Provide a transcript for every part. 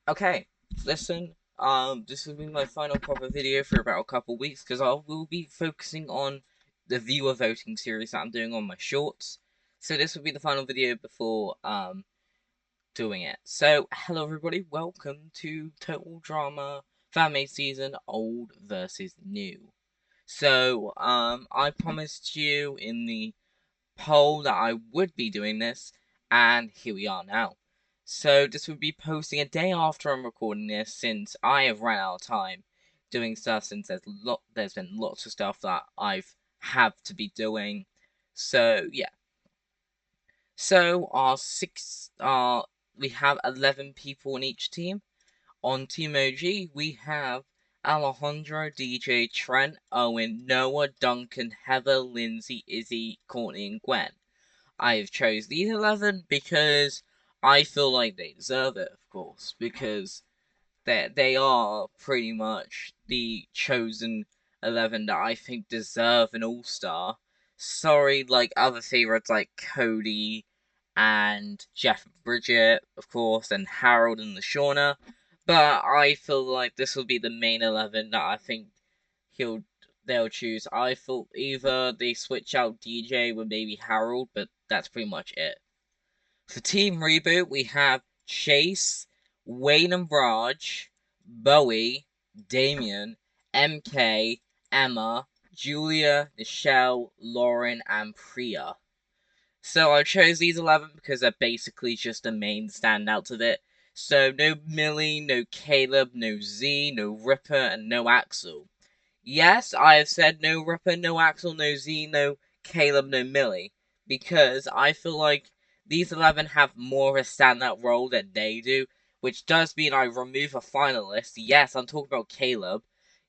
Okay, listen, this will be my final proper video for about a couple weeks, because I will be focusing on the viewer voting series that I'm doing on my shorts. So this will be the final video before, doing it. So, hello everybody, welcome to Total Drama Fanmade Season Old versus New. So, I promised you in the poll that I would be doing this, and here we are now. So this would be posting a day after I'm recording this, since I have ran out of time doing stuff, since there's been lots of stuff that I've have to be doing. So yeah. So we have 11 people in each team. On Team OG, we have Alejandro, DJ, Trent, Owen, Noah, Duncan, Heather, Lindsay, Izzy, Courtney, and Gwen. I've chose these 11 because I feel like they deserve it, of course, because they are pretty much the chosen 11 that I think deserve an all-star. Sorry, like other favorites like Cody and Jeff and Bridget, of course, and Harold and LaShawna, but I feel like this will be the main 11 that I think he'll they'll choose. I thought either they switch out DJ with maybe Harold, but that's pretty much it. For Team Reboot, we have Chase, Wayne and Raj, Bowie, Damien, MK, Emma, Julia, Michelle, Lauren, and Priya. So I chose these 11 because they're basically just the main standouts of it. So no Millie, no Caleb, no Z, no Ripper, and no Axel. Yes, I have said no Ripper, no Axel, no Z, no Caleb, no Millie, because I feel like these 11 have more of a standout role than they do, which does mean I remove a finalist. Yes, I'm talking about Caleb.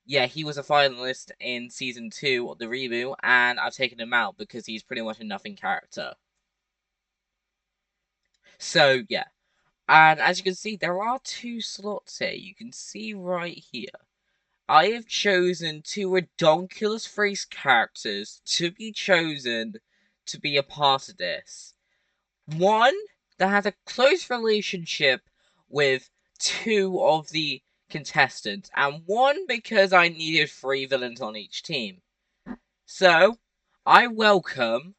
Yeah, he was a finalist in Season 2 of the reboot, and I've taken him out because he's pretty much a nothing character. So, yeah. And as you can see, there are two slots here. You can see right here. I have chosen two redonkulous face characters to be chosen to be a part of this. One that has a close relationship with two of the contestants, and one because I needed 3 villains on each team. So, I welcome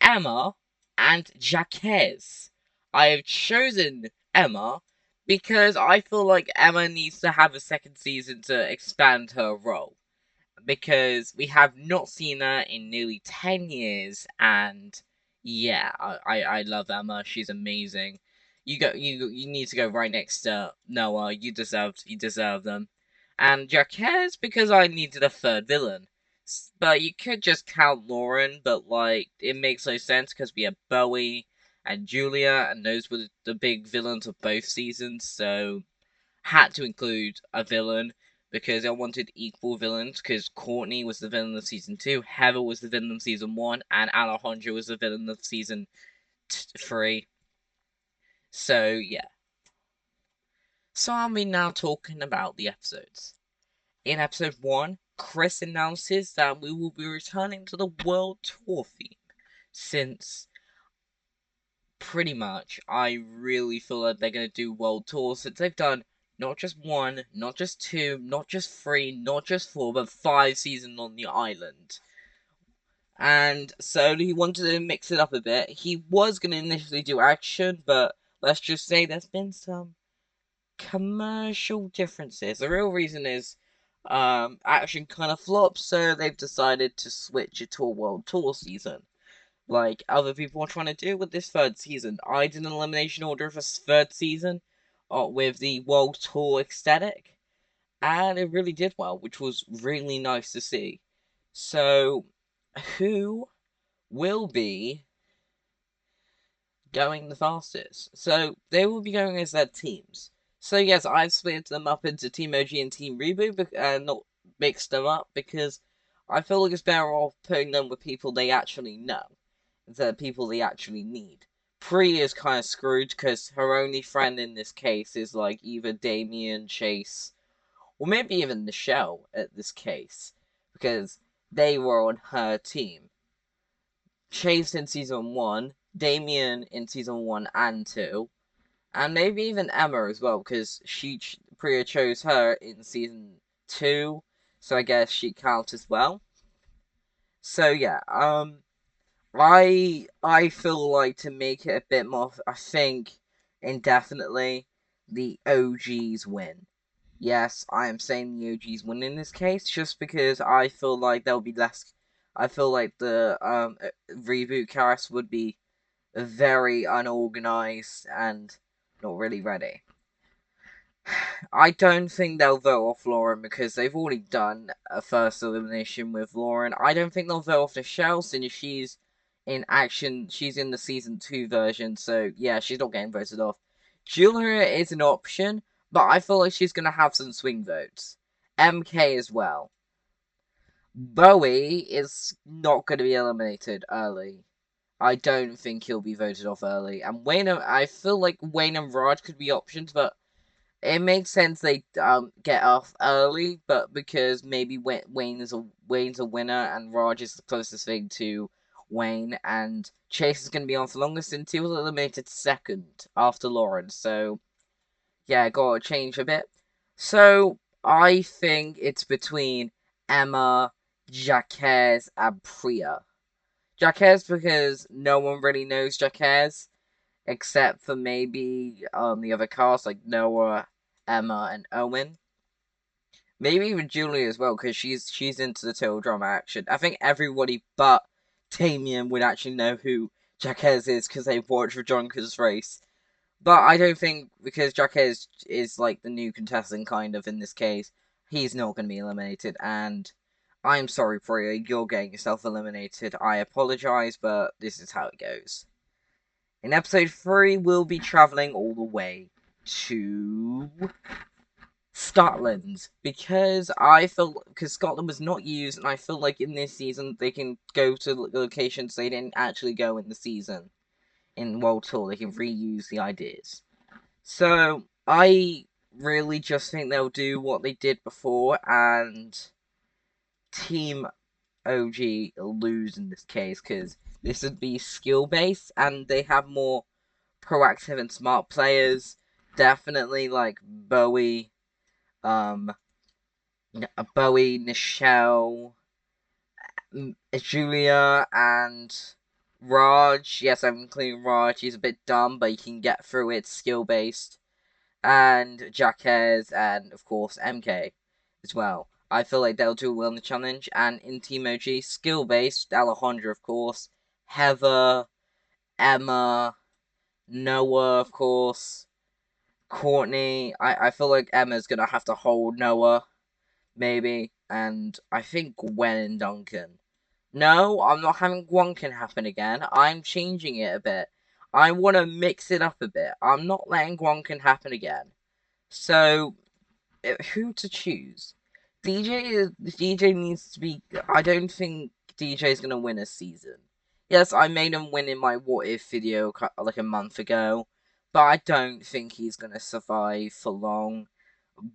Emma and Jaquez. I have chosen Emma because I feel like Emma needs to have a second season to expand her role. Because we have not seen her in nearly 10 years, and yeah, I love Emma. She's amazing. You need to go right next to Noah. You deserve them. And Jaquez because I needed a third villain. But you could just count Lauren, but like it makes no sense because we have Bowie and Julia, and those were the big villains of both seasons. So had to include a villain because I wanted equal villains. Because Courtney was the villain of season 2, Heather was the villain of season 1, and Alejandro was the villain of season 3. So yeah. So I'll be now talking about the episodes. In episode 1, Chris announces that we will be returning to the world tour theme, since pretty much I really feel like they're going to do world tours, since they've done not just 1, not just 2, not just 3, not just 4, but 5 seasons on the island. And so he wanted to mix it up a bit. He was going to initially do action, but let's just say there's been some commercial differences. The real reason is action kind of flops, so they've decided to switch it to a world tour season, like other people are trying to do with this third season. I did an elimination order for third season with the world tour aesthetic, and it really did well, which was really nice to see. So, who will be going the fastest? So, they will be going as their teams. So, yes, I've split them up into Team OG and Team Reboot, and not mixed them up, because I feel like it's better off putting them with people they actually know, the people they actually need. Pri is kind of screwed because her only friend in this case is like either Damien, Chase, or maybe even Michelle at this case, because they were on her team. Chase in season 1, Damien in season 1 and 2, And maybe even Emma as well, because Priya chose her in season 2, so I guess she counts as well. So yeah, I feel like to make it a bit more, I think indefinitely the OGs win. Yes, I am saying the OGs win in this case, just because I feel like there'll be less. I feel like the reboot cast would be very unorganized and not really ready. I don't think they'll vote off Lauren because they've already done a first elimination with Lauren. I don't think they'll vote off Michelle since she's in action. She's in the season 2 version, so yeah, she's not getting voted off. Julia is an option, but I feel like she's gonna have some swing votes. MK as well. Bowie is not going to be eliminated early. I don't think he'll be voted off early. And Wayne, I feel like Wayne and Raj could be options, but it makes sense they get off early. But because maybe Wayne's a winner and Raj is the closest thing to Wayne, and Chase is going to be on for longer since he was eliminated second after Lauren. So yeah, gotta change a bit. So I think it's between Emma, Jacques, and Priya. Jacques because no one really knows Jacques except for maybe the other cast like Noah, Emma, and Owen. Maybe even Julie as well because she's into the total drama action. I think everybody but Damien would actually know who Jacques is because they watched Veronica Race. But I don't think because Jacques is like the new contestant kind of in this case, he's not going to be eliminated. And I'm sorry, Priya, you're getting yourself eliminated. I apologize, but this is how it goes. In episode 3, we'll be traveling all the way to Scotland because I feel because Scotland was not used, and I feel like in this season they can go to locations they didn't actually go in the season in World Tour. They can reuse the ideas. So I really just think they'll do what they did before, and Team OG lose in this case because this would be skill based, and they have more proactive and smart players. Definitely like um, Bowie, Nichelle, Julia, and Raj. Yes, I'm including Raj. He's a bit dumb, but he can get through it. Skill based. And Jacques, and of course MK as well. I feel like they'll do well in the challenge. And in Team OG, skill based, Alejandra, of course, Heather, Emma, Noah, of course, Courtney. I feel like Emma's gonna have to hold Noah, maybe, and I think Gwen and Duncan. No, I'm not having Gwonkin happen again. I'm changing it a bit. I want to mix it up a bit. I'm not letting Gwonkin happen again. So, who to choose? DJ needs to be. I don't think DJ is gonna win a season. Yes, I made him win in my what if video like a month ago, but I don't think he's gonna survive for long.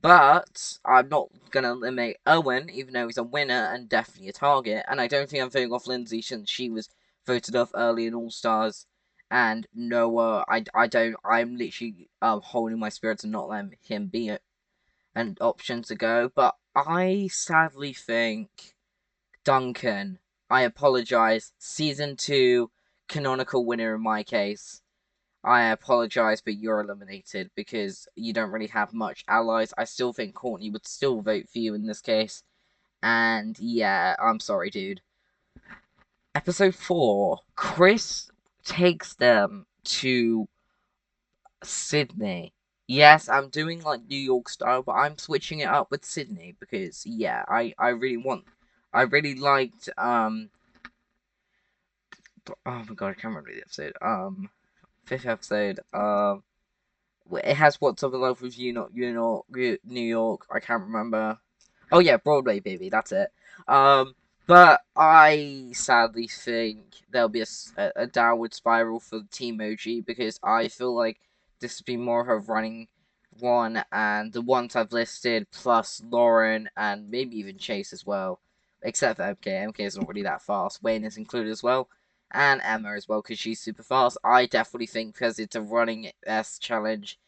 But I'm not gonna eliminate Owen, even though he's a winner and definitely a target. And I don't think I'm voting off Lindsay since she was voted off early in All Stars. And Noah, I don't. I'm literally holding my spirits and not letting him be an option to go. But I sadly think Duncan. I apologize. Season 2 canonical winner in my case. I apologize, but you're eliminated because you don't really have much allies. I still think Courtney would still vote for you in this case. And yeah, I'm sorry, dude. Episode 4. Chris takes them to Sydney. Yes, I'm doing like New York style, but I'm switching it up with Sydney because yeah, I really want I really liked oh my god, I can't remember the episode. Fifth episode. It has What's Up in Love with You, not New York. I can't remember. Oh yeah, Broadway baby. That's it. But I sadly think there'll be a downward spiral for Team OG because I feel like this would be more of a running one, and the ones I've listed plus Lauren and maybe even Chase as well, except for MK. MK is not really that fast. Wayne is included as well, and Emma as well because she's super fast. I definitely think because it's a running S challenge,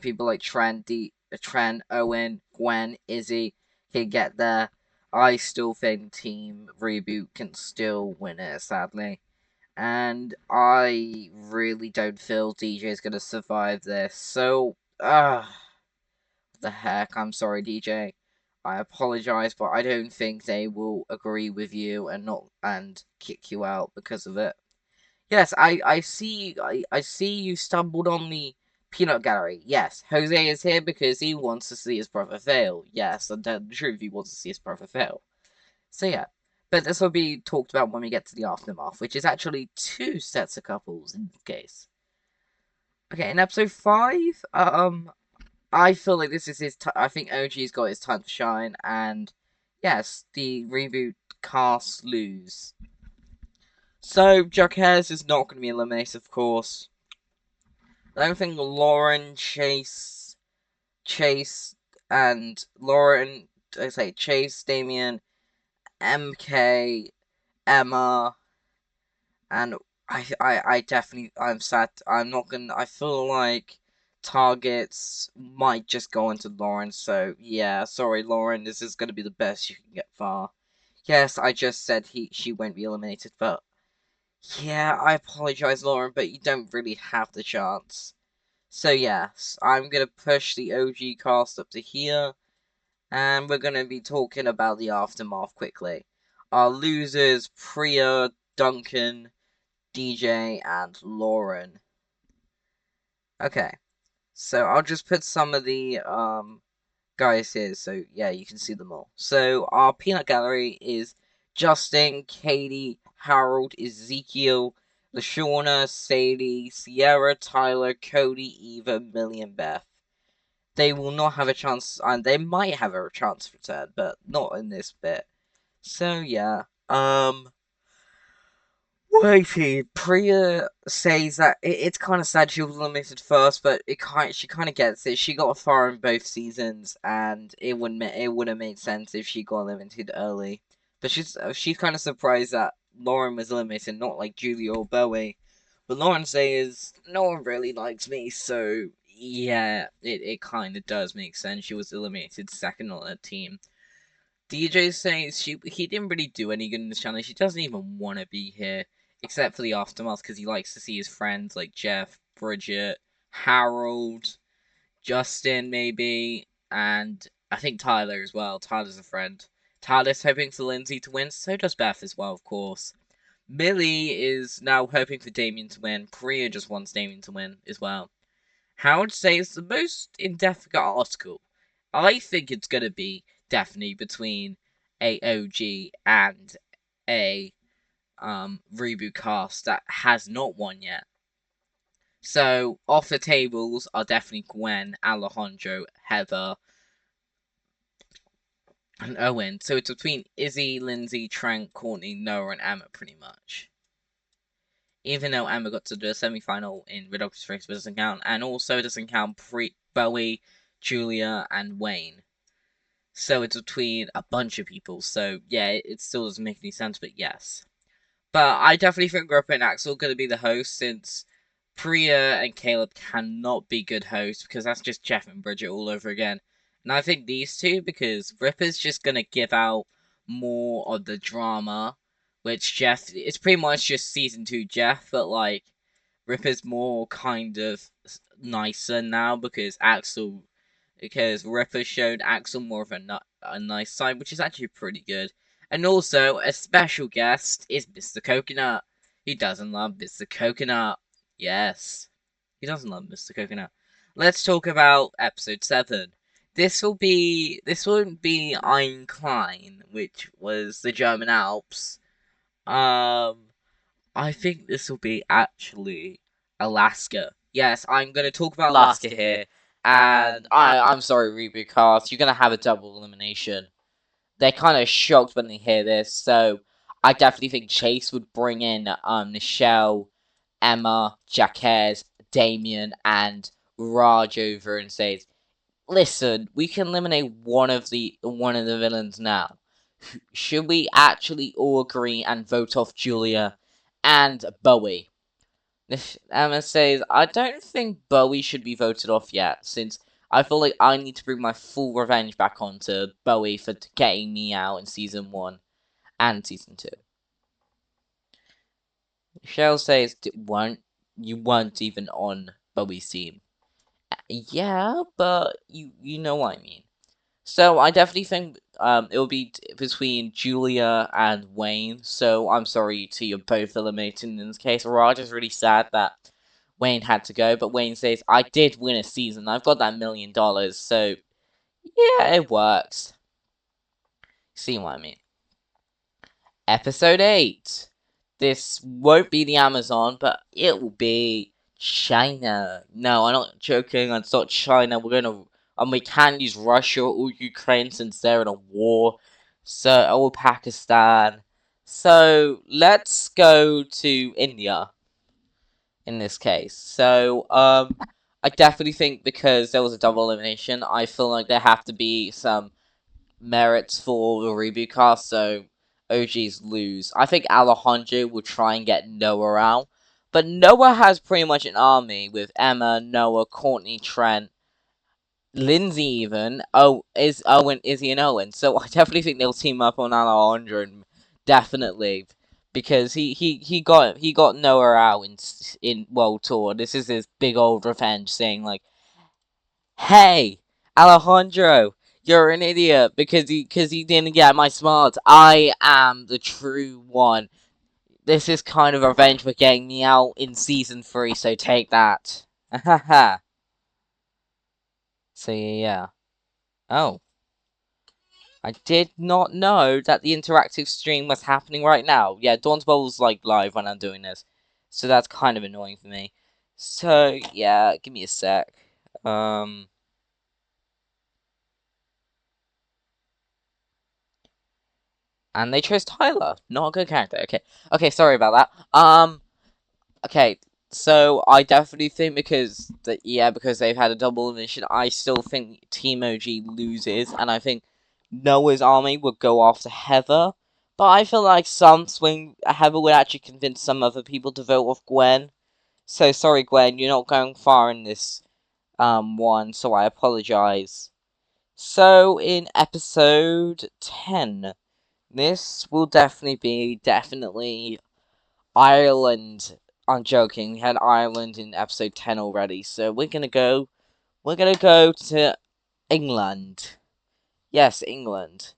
people like Tren, Owen, Gwen, Izzy can get there. I still think Team Reboot can still win it, sadly. And I really don't feel DJ is gonna survive this. So, the heck? I'm sorry, DJ. I apologize, but I don't think they will agree with you and not and kick you out because of it. Yes, I see you stumbled on the peanut gallery. Yes, Jose is here because he wants to see his brother fail. Yes, and tell the truth, he wants to see his brother fail. So yeah, but this will be talked about when we get to the aftermath, which is actually two sets of couples in this case. Okay, in episode 5, I feel like this is his. I think OG's got his time to shine, and yes, the reboot cast lose. So Jacques is not going to be eliminated, of course. I don't think Lauren, Chase, and Lauren. I say Chase, Damien, MK, Emma, and I definitely, I'm sad. I'm not gonna. I feel like targets might just go into Lauren. So yeah, sorry, Lauren. This is gonna be the best you can get far. Yes, I just said she won't be eliminated, but yeah, I apologize, Lauren, but you don't really have the chance. So yes, I'm gonna push the OG cast up to here, and we're gonna be talking about the aftermath quickly. Our losers: Priya, Duncan, DJ, and Lauren. Okay, so I'll just put some of the guys here, so yeah, you can see them all. So our peanut gallery is Justin, Katie, Harold, Ezekiel, Lashawna, Sadie, Sierra, Tyler, Cody, Eva, Millie, and Beth. They will not have a chance, and they might have a chance to return, but not in this bit. So yeah, waiting. Priya says that it's kind of sad she was eliminated first, but she kind of gets it. She got far in both seasons, and it would have made sense if she got eliminated early. But she's kind of surprised that Lauren was eliminated, not like Julia or Bowie. But Lauren says no one really likes me, so yeah, it kind of does make sense. She was eliminated second on the team. DJ says he didn't really do any good in this challenge. He doesn't even want to be here, except for the aftermath, because he likes to see his friends like Jeff, Bridget, Harold, Justin, maybe, and I think Tyler as well. Tyler's a friend. Tyler's hoping for Lindsay to win, so does Beth as well, of course. Millie is now hoping for Damien to win. Priya just wants Damien to win as well. Howard says the most in-depth article. I think it's gonna be definitely between a OG and a reboot cast that has not won yet. So off the tables are definitely Gwen, Alejandro, Heather, and Owen. So it's between Izzy, Lindsay, Trent, Courtney, Noah, and Emma pretty much. Even though Emma got to the semi-final in Redox Race, but doesn't count, and also doesn't count Bowie, Julia, and Wayne. So it's between a bunch of people. So yeah, it still doesn't make any sense, but yes. But I definitely think Ripper and Axel are going to be the hosts since Priya and Caleb cannot be good hosts because that's just Jeff and Bridget all over again. And I think these two, because Ripper's just going to give out more of the drama, which it's pretty much just season 2 Jeff, but like Ripper's more kind of nicer now because Ripper showed Axel more of a nice side, which is actually pretty good. And also, a special guest is Mr. Coconut. He doesn't love Mr. Coconut. Yes, he doesn't love Mr. Coconut. Let's talk about episode 7. This won't be Ein Klein, which was the German Alps. Um, I think this will be actually Alaska. Yes, I'm gonna talk about Alaska here. And I'm sorry, Reboot Cast, you're gonna have a double elimination. They're kind of shocked when they hear this, so I definitely think Chase would bring in Michelle, Emma, Jacques, Damien, and Raj over and says, "Listen, we can eliminate one of the villains now. Should we actually all agree and vote off Julia and Bowie. Emma says, I don't think Bowie should be voted off yet, since I feel like I need to bring my full revenge back onto Bowie for getting me out in season 1 and season 2. Michelle says, you weren't even on Bowie's team. Yeah, but you know what I mean. So I definitely think it will be between Julia and Wayne. So I'm sorry to you both eliminated in this case. Raj is really sad that Wayne had to go, but Wayne says I did win a season. I've got that $1,000,000, so yeah, it works. See what I mean? Episode 8. This won't be the Amazon, but it will be China. No, I'm not joking. It's not China. We can't use Russia or Ukraine since they're in a war. So, or Pakistan. So, let's go to India in this case. So, I definitely think because there was a double elimination, I feel like there have to be some merits for the reboot cast, so OGs lose. I think Alejandro will try and get Noah out, but Noah has pretty much an army with Emma, Noah, Courtney, Trent, Lindsay even. Oh, is Owen, Izzy, and Owen. So I definitely think they'll team up on Alejandro, definitely. Because he got Noah out in World Tour. This is his big old revenge, saying like, "Hey, Alejandro, you're an idiot because he didn't get my smarts. I am the true one. This is kind of revenge for getting me out in season 3. So take that." Haha. So yeah. Oh, I did not know that the interactive stream was happening right now. Yeah, Dawn's Bowl's like live when I'm doing this, so that's kind of annoying for me. So yeah, give me a sec. Um. And they chose Tyler. Not a good character. Okay. Okay, sorry about that. Okay. So I definitely think because they've had a double elimination, I still think Team OG loses, and I think Noah's army would go after Heather. But I feel like Heather would actually convince some other people to vote off Gwen. So sorry, Gwen, you're not going far in this one, so I apologize. So in episode 10. This will definitely Ireland. I'm joking. We had Ireland in episode 10 already, so we're gonna go to England. Yes, England.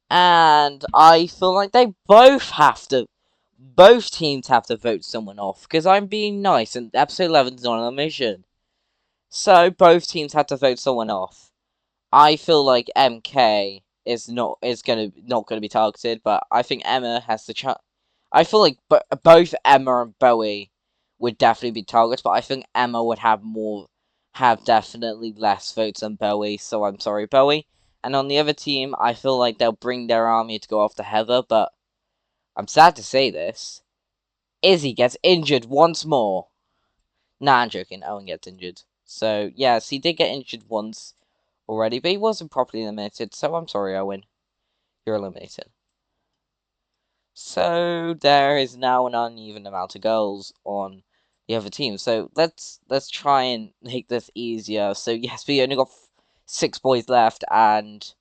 And I feel like both teams have to vote someone off, because I'm being nice, and episode 11 is on a mission. So both teams have to vote someone off. I feel like MK is not gonna be targeted, but I think Emma has the chance. I feel like both Emma and Bowie would definitely be targets, but I think Emma would have definitely less votes than Bowie. So I'm sorry, Bowie. And on the other team, I feel like they'll bring their army to go after Heather, but I'm sad to say this. Izzy gets injured once more. Nah, I'm joking. Owen gets injured. So yes, he did get injured once already, but he wasn't properly eliminated, so I'm sorry, Owen. You're eliminated. So there is now an uneven amount of goals on the other team. So let's try and make this easier. So yes, we only got 6 boys left and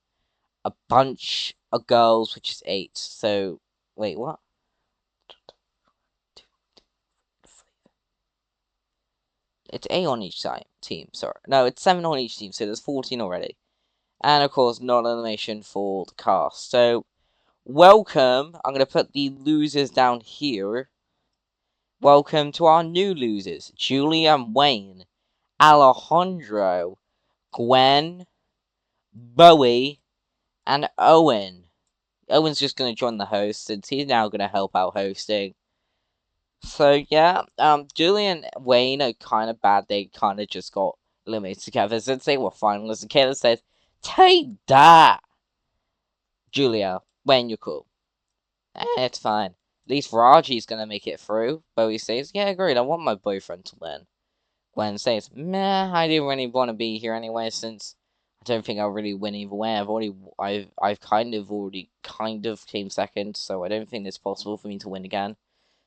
a bunch of girls, which is 8. So wait, what? It's 8 on each team. Sorry, no, it's 7 on each team. So there's 14 already. And of course, not elimination for the cast. So welcome. I'm going to put the losers down here. Welcome to our new losers. Julia and Wayne. Alejandro. Gwen. Bowie. And Owen. Owen's just going to join the host since he's now going to help out hosting. So yeah, Julia and Wayne are kind of bad. They kind of just got eliminated together since they were finalists. And Kayla says, "Take that, Julia. Wayne, you're cool." It's fine. At least Raji's gonna make it through. Bowie says, "Yeah, agreed. I want my boyfriend to win." Gwen says, "Meh, I didn't really want to be here anyway, since I don't think I'll really win either way. I've kind of already came second, so I don't think it's possible for me to win again.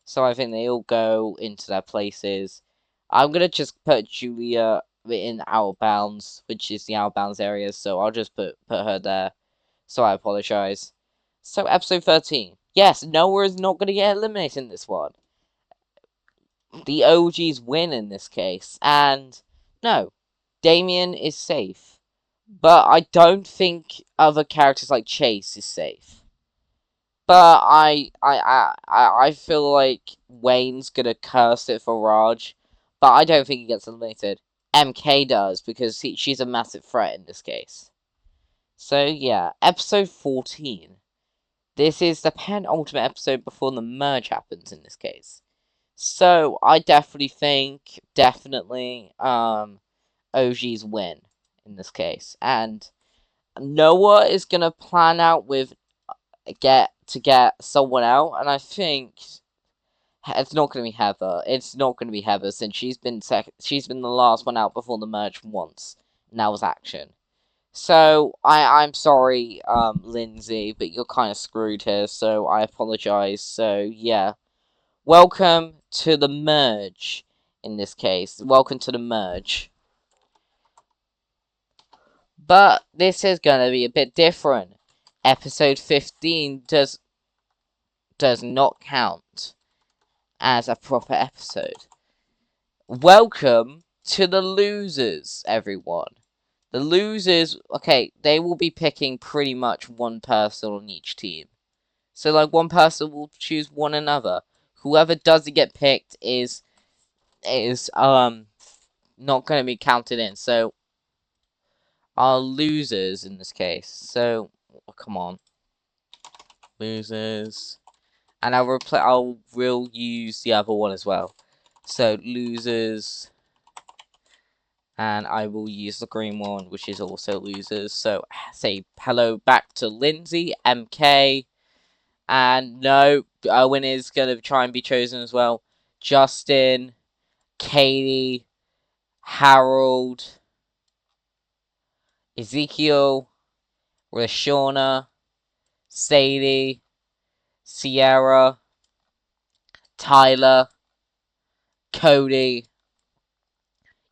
So I think they all go into their places. I'm gonna just put Julia in Outbounds, which is the Outbounds area, so I'll just put her there. So I apologize. So episode 13. Yes, Noah is not gonna get eliminated in this one. The OGs win in this case. And no, Damien is safe. But I don't think other characters like Chase is safe. But I feel like Wayne's gonna curse it for Raj. But I don't think he gets eliminated. MK does, because she's a massive threat in this case. So yeah, episode 14. This is the penultimate episode before the merge happens in this case. So I definitely think OGs win in this case. And Noah is gonna plan out with get someone out, and I think it's not gonna be Heather. It's not gonna be Heather since she's been the last one out before the merge once, and that was Action. So I'm sorry, Lindsay, but you're kind of screwed here. So I apologize. So yeah, welcome to the merge. In this case, welcome to the merge. But this is gonna be a bit different. Episode 15 does not count as a proper episode. Welcome to the losers, everyone. The losers, okay, they will be picking pretty much one person on each team. So, like, one person will choose one another. Whoever doesn't get picked is not going to be counted in. So, our losers in this case. So, come on, losers, and will use the other one as well. So, losers. And I will use the green one, which is also losers. So, say hello back to Lindsay, MK. And no, Owen is going to try and be chosen as well. Justin, Katie, Harold, Ezekiel, Rashona, Sadie, Sierra, Tyler, Cody,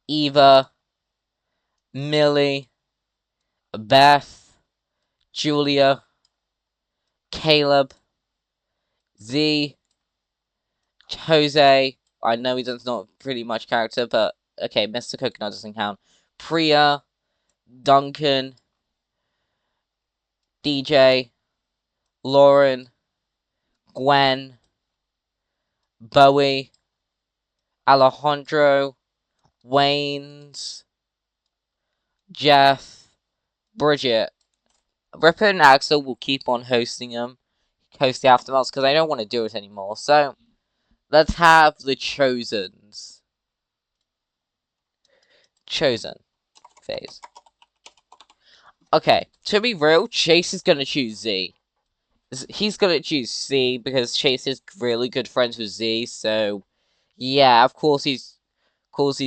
Eva, Millie, Beth, Julia, Caleb, Z, Jose. I know he does not pretty much character, but okay, Mr. Coconut doesn't count. Priya, Duncan, DJ, Lauren, Gwen, Bowie, Alejandro, Wayne's, Jeff, Bridget. Ripper and Axel will keep on hosting them, host the aftermaths, because I don't want to do it anymore. So, let's have the Chosens. Chosen phase. Okay, to be real, Chase is gonna choose Z. He's gonna choose C because Chase is really good friends with Z, so yeah, of course he's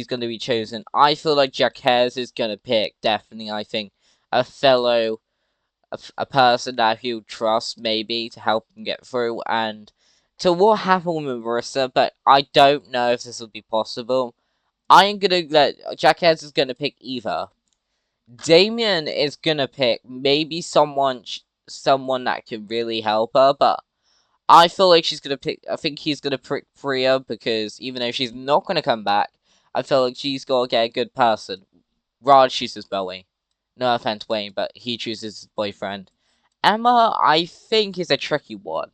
gonna be chosen. I feel like Jaquez is gonna pick, definitely, I think, a fellow, a person that he'll trust, maybe, to help him get through, and to what happened with Marissa, but I don't know if this will be possible. Jaquez is gonna pick Eva. Damien is gonna pick maybe someone that can really help her, but I feel like she's gonna pick. I think he's gonna pick Priya because even though she's not gonna come back, I feel like she's gotta get a good person. Rod chooses Bowie. No offense, Wayne, but he chooses his boyfriend. Emma, I think, is a tricky one.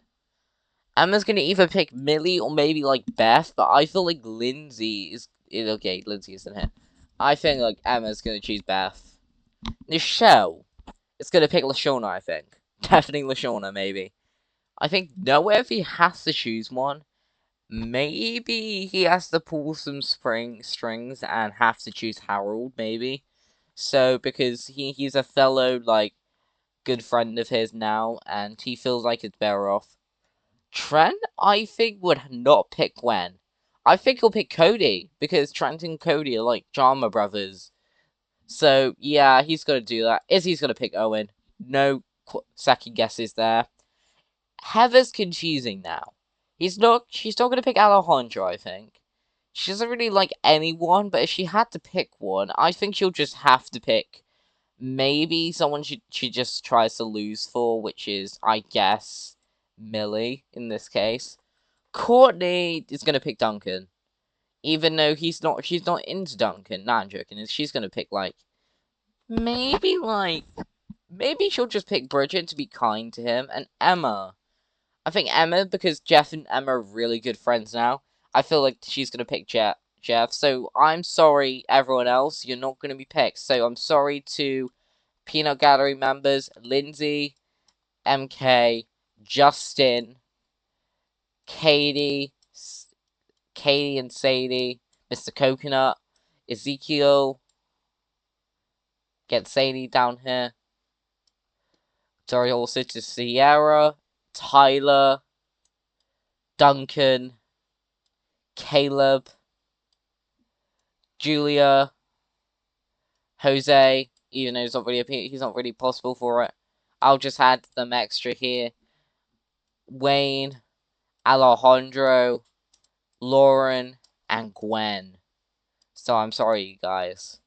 Emma's gonna either pick Millie or maybe like Beth, but I feel like Lindsay is okay. Lindsay isn't here. I think like Emma's gonna choose Beth. Nichelle is gonna pick Lashona. I think definitely Lashona, maybe. I think Noah, if he has to choose one, maybe he has to pull some strings and have to choose Harold, maybe. So because he's a fellow like good friend of his now, and he feels like it's better off. Trent, I think, would not pick Gwen. I think he'll pick Cody because Trent and Cody are like drama brothers. So yeah, he's gonna do that. Izzy's gonna pick Owen. No second guesses there. Heather's confusing now. She's not gonna pick Alejandro, I think. She doesn't really like anyone, but if she had to pick one, I think she'll just have to pick maybe someone she just tries to lose for, which is, I guess, Millie in this case. Courtney is gonna pick Duncan, even though she's not into Duncan. Nah, I'm joking. She's gonna pick maybe maybe she'll just pick Bridget to be kind to him, and Emma. I think Emma, because Jeff and Emma are really good friends now. I feel like she's gonna pick Jeff. So I'm sorry, everyone else, you're not gonna be picked. So I'm sorry to Peanut Gallery members, Lindsay, MK, Justin, Katie, Katie and Sadie, Mr. Coconut, Ezekiel, get Sadie down here. Sorry also to Sierra, Tyler, Duncan, Caleb, Julia, Jose, even though he's not really possible for it. I'll just add them extra here. Wayne, Alejandro, Lauren, and Gwen. So I'm sorry, you guys.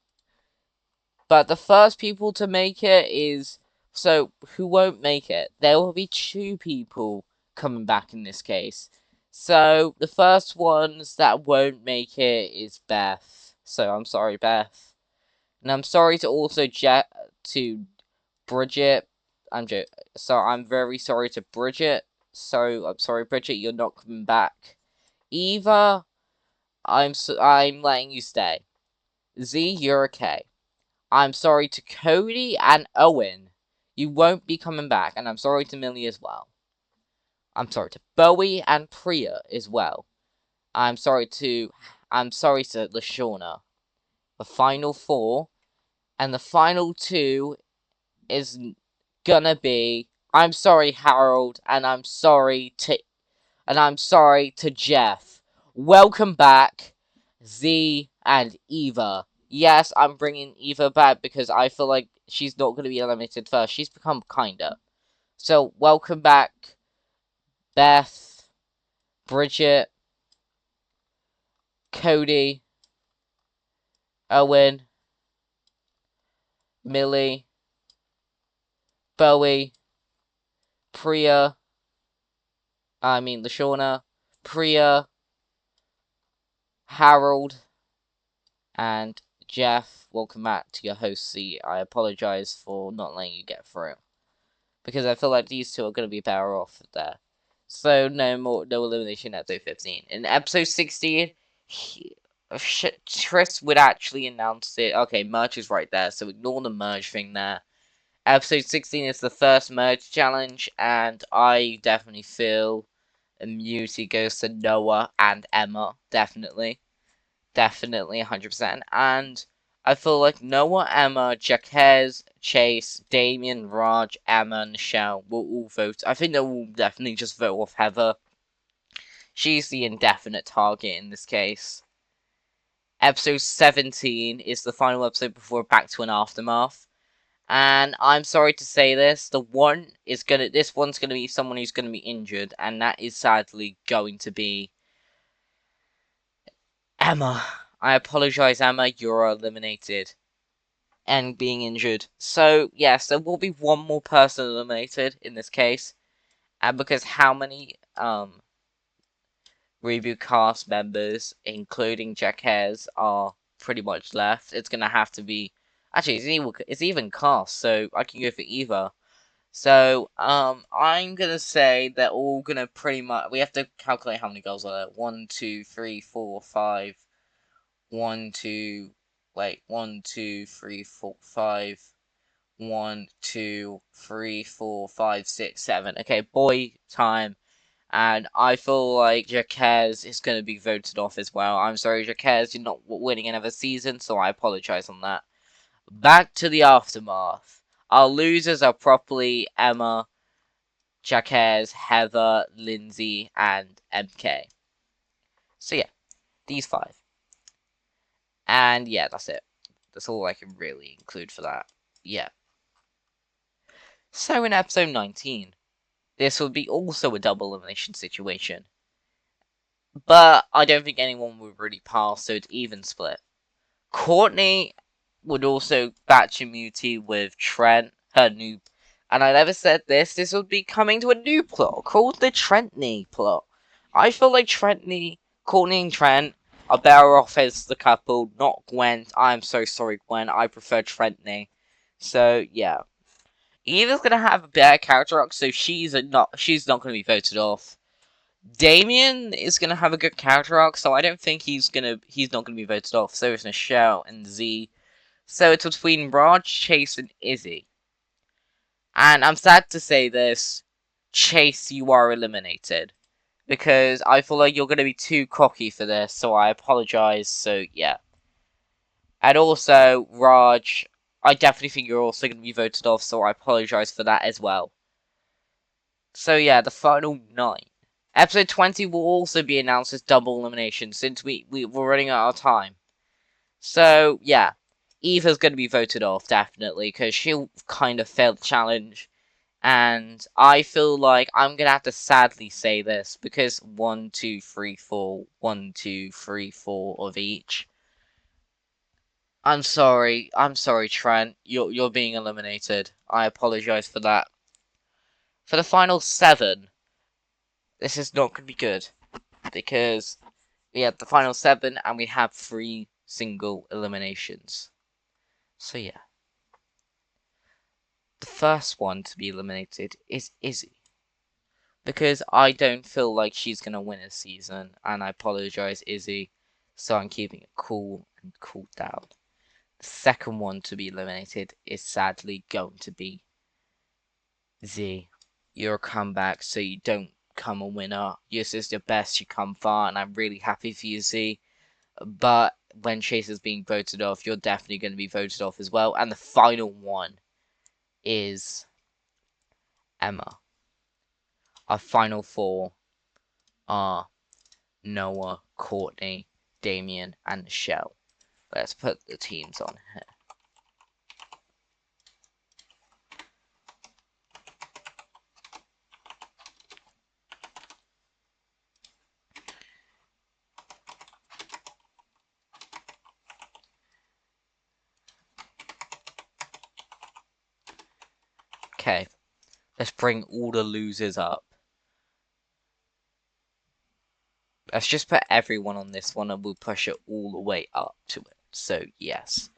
But the first people to make it is... So, who won't make it? There will be 2 people coming back in this case. So, the first ones that won't make it is Beth. So, I'm sorry, Beth. And I'm sorry to also to Bridget. I'm very sorry to Bridget. So, I'm sorry, Bridget, you're not coming back. Eva, I'm letting you stay. Z, you're okay. I'm sorry to Cody and Owen. You won't be coming back, and I'm sorry to Millie as well. I'm sorry to Bowie and Priya as well. I'm sorry to Lashawna. The final 4, and the final 2 is gonna be... I'm sorry, Harold, and I'm sorry to Jeff. Welcome back, Z and Eva. Yes, I'm bringing Eva back because I feel like she's not going to be eliminated first. She's become kinder. So, welcome back, Beth, Bridget, Cody, Owen, Millie, Bowie, Priya, Lashawna, Priya, Harold, and Jeff. Welcome back to your host seat. I apologize for not letting you get through, because I feel like these 2 are going to be better off there. So no elimination at episode 15. In episode 16, Tris would actually announce it. Okay, merge is right there, so ignore the merge thing there. Episode 16 is the first merge challenge, and I definitely feel immunity goes to Noah and Emma. Definitely, 100%. And I feel like Noah, Emma, Jaquez, Chase, Damien, Raj, Emma, and Michelle will all vote. I think they will definitely just vote off Heather. She's the indefinite target in this case. Episode 17 is the final episode before Back to an Aftermath. And I'm sorry to say this, this one's gonna be someone who's gonna be injured, and that is sadly going to be Emma. I apologize, Emma, you're eliminated and being injured. So, yes, there will be one more person eliminated in this case. And because how many reboot cast members, including Jaquez, are pretty much left, it's gonna have to be... Actually, it's even cast, so I can go for either. So, I'm gonna say they're all gonna pretty much... We have to calculate how many girls are there. 1, 2, 3, 4, 5... 1, 2... Wait, 1, 2, 3, 4, 5... 1, 2, 3, 4, 5, 6, 7. Okay, boy time. And I feel like Jaquez is going to be voted off as well. I'm sorry, Jaquez, you're not winning another season, so I apologize on that. Back to the aftermath. Our losers are properly Emma, Jaquez, Heather, Lindsay, and MK. So yeah, these 5. And yeah, that's it. That's all I can really include for that. Yeah. So in episode 19, this will be also a double elimination situation. But I don't think anyone would really pass, so it's even split. Courtney would also batch immunity with Trent, her new. And I never said this, this would be coming to a new plot called the Trentney plot. I feel like Courtney and Trent are better off as the couple, not Gwen. I'm so sorry, Gwen. I prefer Trentney. So, yeah. Eva's gonna have a better character arc, so she's not gonna be voted off. Damien is gonna have a good character arc, so I don't think he's not gonna be voted off. So is Michelle and Z. So it's between Raj, Chase, and Izzy. And I'm sad to say this, Chase, you are eliminated. Because I feel like you're gonna be too cocky for this, so I apologize, so yeah. And also, Raj, I definitely think you're also gonna be voted off, so I apologize for that as well. So yeah, the final 9. Episode 20 will also be announced as double elimination since we're running out of time. So yeah, Eva's going to be voted off definitely because she'll kind of fail the challenge. And I feel like I'm going to have to sadly say this because 1, 2, 3, 4, 1, 2, 3, 4 of each. I'm sorry, Trent. You're being eliminated. I apologize for that. For the final 7, this is not going to be good because we have the final 7 and we have 3 single eliminations. So yeah. The first one to be eliminated is Izzy. Because I don't feel like she's going to win a season. And I apologize, Izzy. So I'm keeping it cool and cooled down. The second one to be eliminated is sadly going to be Z. You're a comeback, so you don't come a winner. This is your best, you come far, and I'm really happy for you, Z. But when Chase is being voted off, you're definitely going to be voted off as well. And the final one is Emma. Our final 4 are Noah, Courtney, Damien, and Michelle. Let's put the teams on here. Okay, let's bring all the losers up. Let's just put everyone on this one and we'll push it all the way up to it. So, yes.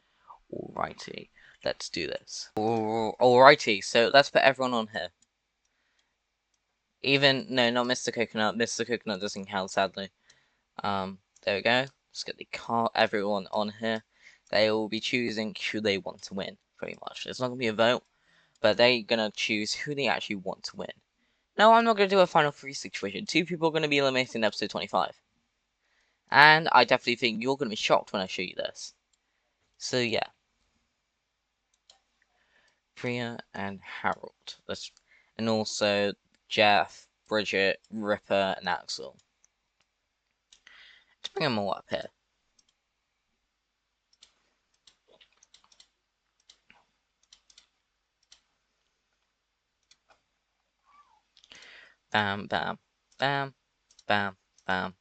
Alrighty, let's do this. Alrighty, so let's put everyone on here. No, not Mr. Coconut. Mr. Coconut doesn't count, sadly. There we go. Let's get everyone on here. They will be choosing who they want to win, pretty much. It's not going to be a vote, but they're going to choose who they actually want to win. No, I'm not going to do a final 3 situation. 2 people are going to be eliminated in episode 25. And I definitely think you're going to be shocked when I show you this. So, yeah. Priya and Harold. And also Jeff, Bridget, Ripper, and Axel. Let's bring them all up here. Bam, bam, bam, bam, bam,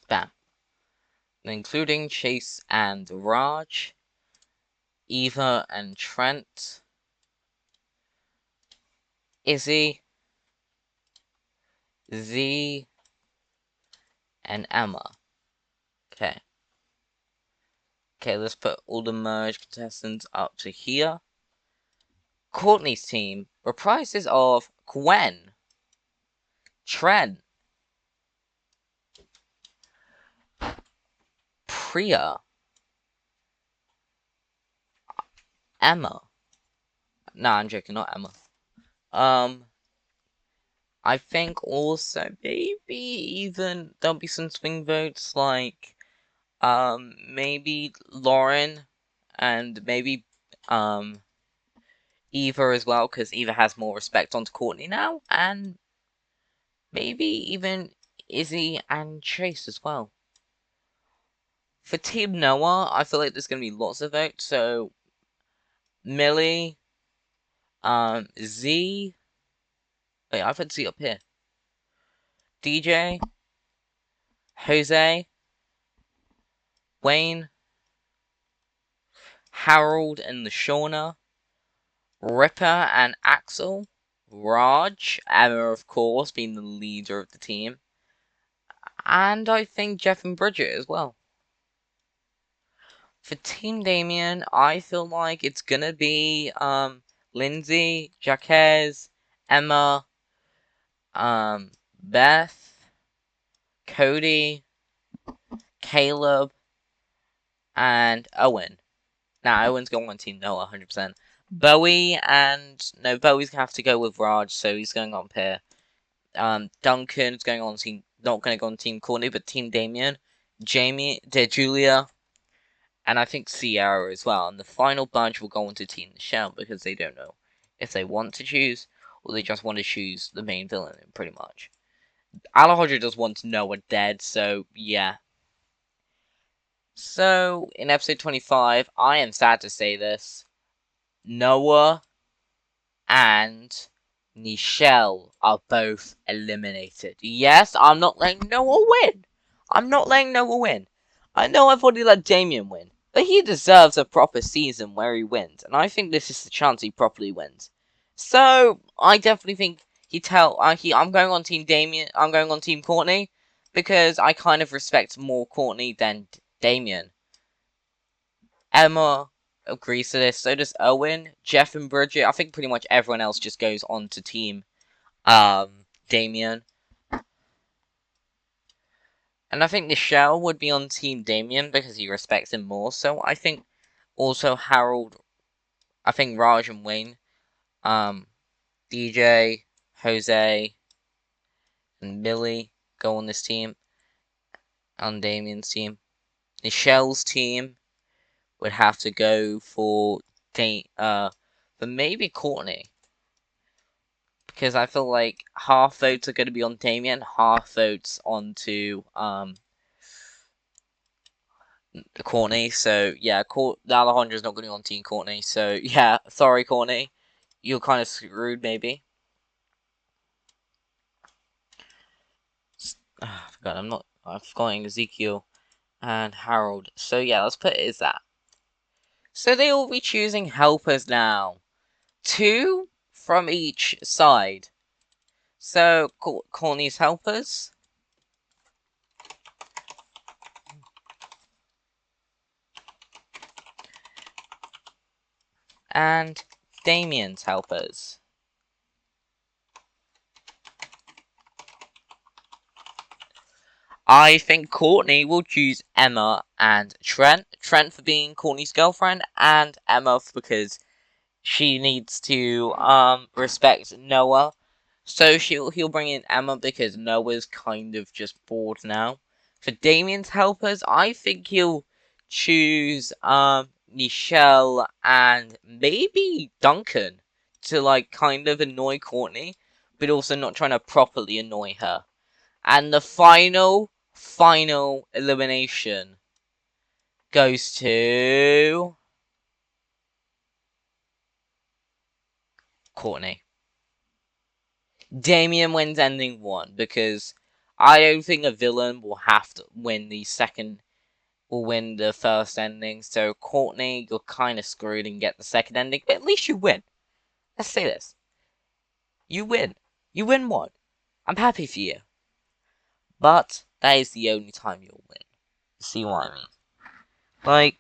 bam. Including Chase and Raj, Eva and Trent, Izzy, Z, and Emma. Okay. Okay, let's put all the merged contestants up to here. Courtney's team reprises of Gwen, Trent, Priya, Emma. Nah, I'm joking, not Emma. I think also maybe even there'll be some swing votes like maybe Lauren and maybe Eva as well, because Eva has more respect onto Courtney now, and maybe even Izzy and Chase as well. For Team Noah, I feel like there's gonna be lots of votes, so Millie, Z. Wait, I've had Z up here. DJ, Jose, Wayne, Harold and the Shauna, Ripper and Axel, Raj, Emma of course being the leader of the team, and I think Jeff and Bridget as well. For Team Damien, I feel like it's gonna be Lindsay, Jaquez, Emma, Beth, Cody, Caleb, and Owen. Now Owen's going on Team Noah 100%. Bowie no, Bowie's gonna have to go with Raj, so he's going on pair. Duncan's going on team, not going to go on Team Courtney, but Team Damien, Jamie, Julia, and I think Sierra as well. And the final bunch will go on to Team Michelle because they don't know if they want to choose or they just want to choose the main villain, pretty much. Alejandro just wants Noah dead, so yeah. So, in episode 25, I am sad to say this, Noah and Nichelle are both eliminated. Yes, I'm not letting Noah win. I'm not letting Noah win. I know I've already let Damien win, but he deserves a proper season where he wins, and I think this is the chance he properly wins. So, I definitely think I'm going on Team Damien, I'm going on Team Courtney, because I kind of respect more Courtney than Damien. Emma agrees to this, so does Owen, Jeff and Bridget. I think pretty much everyone else just goes on to Team Damien. And I think Nichelle would be on Team Damien because he respects him more. So I think also Harold, I think Raj and Wayne, DJ, Jose, and Millie go on this team, on Damien's team. Nichelle's team would have to go for maybe Courtney. Because I feel like half votes are going to be on Damien, half votes onto Courtney. So yeah, Alejandro's not going to be on Team Courtney. So yeah, sorry Courtney, you're kind of screwed maybe. I forgot. I'm forgetting Ezekiel and Harold. So yeah, let's put it as that. So they will be choosing helpers now, 2 from each side. So Courtney's helpers. And Damien's helpers. I think Courtney will choose Emma and Trent. Trent for being Courtney's girlfriend, and Emma because she needs to respect Noah. So he'll bring in Emma because Noah's kind of just bored now. For Damien's helpers, I think he'll choose Nichelle and maybe Duncan to like kind of annoy Courtney, but also not trying to properly annoy her. And the final elimination goes to Courtney. Damien wins ending 1 because I don't think a villain will have to win will win the first ending. So Courtney, you're kind of screwed and get the second ending, but at least you win. Let's say this. You win. You win 1. I'm happy for you. But that is the only time you'll win. See what I mean? Like,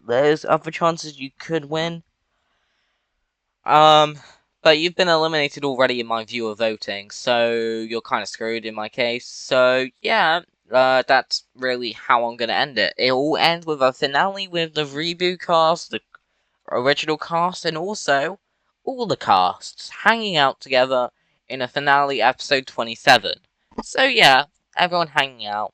there's other chances you could win. But you've been eliminated already in my viewer voting, so you're kind of screwed in my case. So, yeah, that's really how I'm gonna end it. It will end with a finale with the reboot cast, the original cast, and also all the casts hanging out together in a finale episode 27. So, yeah, everyone hanging out.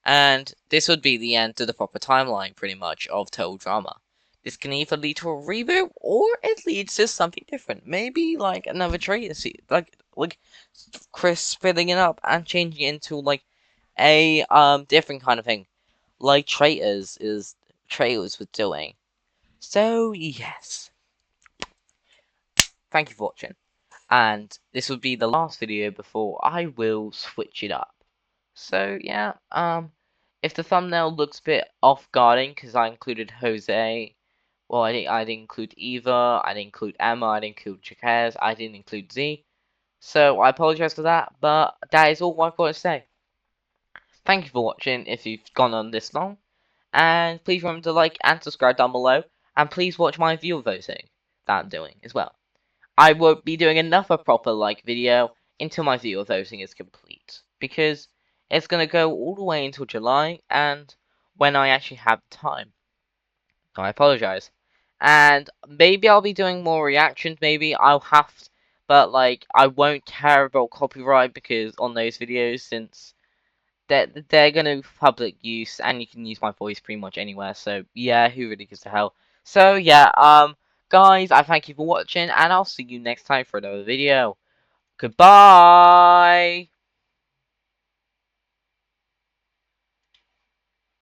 And this would be the end to the proper timeline, pretty much, of Total Drama. This can either lead to a reboot, or it leads to something different. Maybe, like, another traitor like Chris splitting it up and changing it into, like, a, different kind of thing. Like Traitors was doing. So, yes. Thank you for watching. And this will be the last video before I will switch it up. So yeah, if the thumbnail looks a bit off-guarding because I included Jose, well, I didn't include Eva, I didn't include Emma, I didn't include Jaquez, I didn't include Z. So I apologize for that, but that is all I've got to say. Thank you for watching if you've gone on this long, and please remember to like and subscribe down below, and please watch my viewer voting that I'm doing as well. I won't be doing another proper video until my viewer voting is complete, because it's going to go all the way until July, and when I actually have time. So I apologize. And maybe I'll be doing more reactions, maybe I'll have to, but I won't care about copyright because on those videos, since they're gonna public use and you can use my voice pretty much anywhere, so yeah, who really gives a hell. So yeah, guys, I thank you for watching and I'll see you next time for another video. Goodbye!